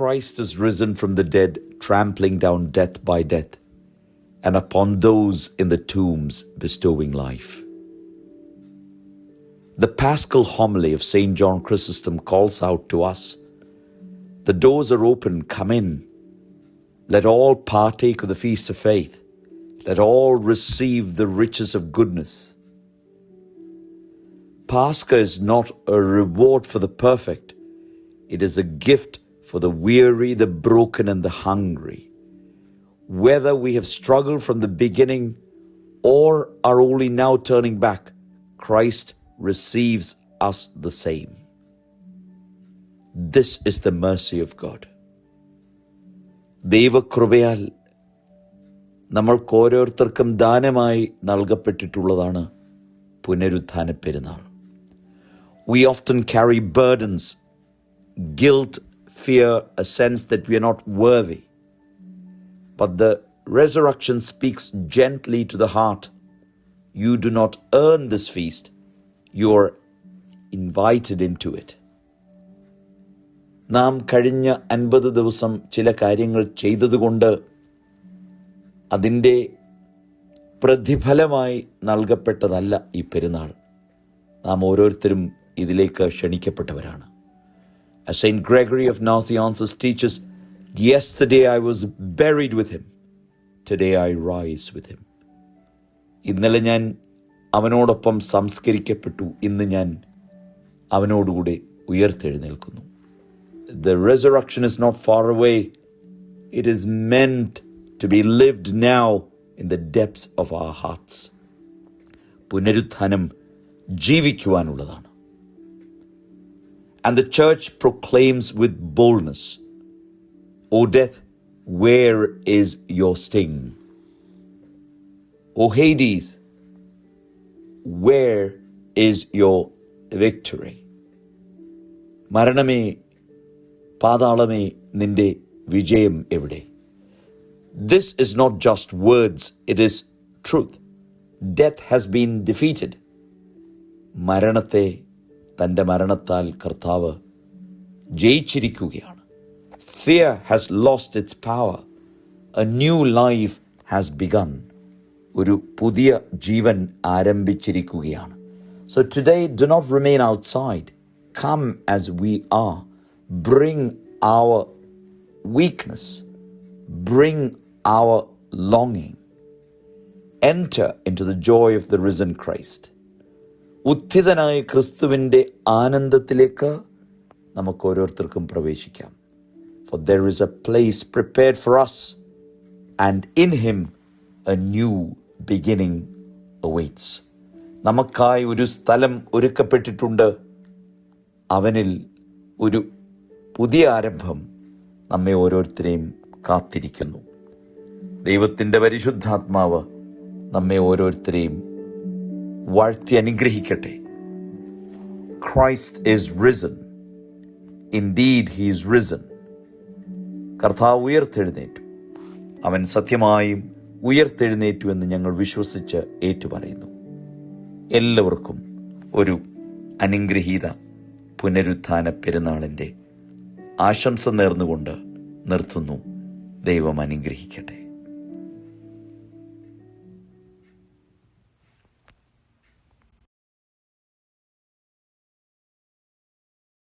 Christ is risen from the dead, trampling down death by death, and upon those in the tombs bestowing life. The Paschal homily of St. John Chrysostom calls out to us, "The doors are open, come in. Let all partake of the feast of faith. Let all receive the riches of goodness." Pascha is not a reward for the perfect. It is a gift for the weary, the broken, and the hungry. Whether we have struggled from the beginning or are only now turning back, Christ receives us the same. This is the mercy of God. ദൈവകൃപയാൽ നമ്മൾക്ക് ഓരോരുത്തർക്കും ദാനമായി നൽകപ്പെട്ടിട്ടുള്ളതാണ് പുനരുത്ഥാന പെരുന്നാൾ. We often carry burdens, guilt, fear, a sense that we are not worthy. But the resurrection speaks gently to the heart. You do not earn this feast. You are invited into it. നാം കഴിഞ്ഞ 50 ദിവസം ചില കാര്യങ്ങൾ ചെയ്തതുകൊണ്ട് അതിൻ്റെ പ്രതിഫലമായി നൽകപ്പെട്ടതല്ല ഈ പെരുന്നാൾ. നാം ഓരോരുത്തരും ഇതിലേക്ക് ക്ഷണിക്കപ്പെട്ടവരാണ്. As Saint Gregory of Nazianzus teaches, "Yesterday I was buried with him. Today I rise with him." ഇന്നലെ ഞാൻ അവനോടൊപ്പം സംസ്കരിക്കപ്പെട്ടു, ഇന്ന് ഞാൻ അവനോടുകൂടെ ഉയർത്തെഴുന്നേൽക്കുന്നു. The resurrection is not far away. It is meant to be lived now in the depths of our hearts. പുനരുത്ഥാനം ജീവിക്കുവാനുള്ളതാണ്. And the church proclaims with boldness, "O death, where is your sting? O Hades, where is your victory?" മരണമേ, പാതാളമേ, നിന്റെ വിജയം എവിടെ? This is not just words, it is truth. Death has been defeated. മരണത്തെ തൻ്റെ മരണത്താൽ കർത്താവ് ജയിച്ചിരിക്കുകയാണ്. Fear has lost its power. A new life has begun. ഒരു പുതിയ ജീവൻ ആരംഭിച്ചിരിക്കുകയാണ്. So today, do not remain outside. Come as we are. Bring our weakness. Bring our longing. Enter into the joy of the risen Christ. ഉത്ഥിതനായ ക്രിസ്തുവിൻ്റെ ആനന്ദത്തിലേക്ക് നമുക്ക് ഓരോരുത്തർക്കും പ്രവേശിക്കാം. For there is a place prepared for us, and in him a new beginning awaits. നമുക്കായി ഒരു സ്ഥലം ഒരുക്കപ്പെട്ടിട്ടുണ്ട്. അവനിൽ ഒരു പുതിയ ആരംഭം നമ്മെ ഓരോരുത്തരെയും കാത്തിരിക്കുന്നു. ദൈവത്തിൻ്റെ പരിശുദ്ധാത്മാവ് നമ്മെ ഓരോരുത്തരെയും വാഴ്ത്തി അനുഗ്രഹിക്കട്ടെ. Christ is risen. Indeed, he is risen. കർത്താവ് ഉയർത്തെഴുന്നേറ്റു. അവൻ സത്യമായും ഉയർത്തെഴുന്നേറ്റു എന്ന് ഞങ്ങൾ വിശ്വസിച്ച് ഏറ്റുപറയുന്നു. എല്ലാവർക്കും ഒരു അനുഗ്രഹീത പുനരുത്ഥാന പെരുന്നാളിൻ്റെ ആശംസ നേർന്നുകൊണ്ട് നിർത്തുന്നു. ദൈവം അനുഗ്രഹിക്കട്ടെ.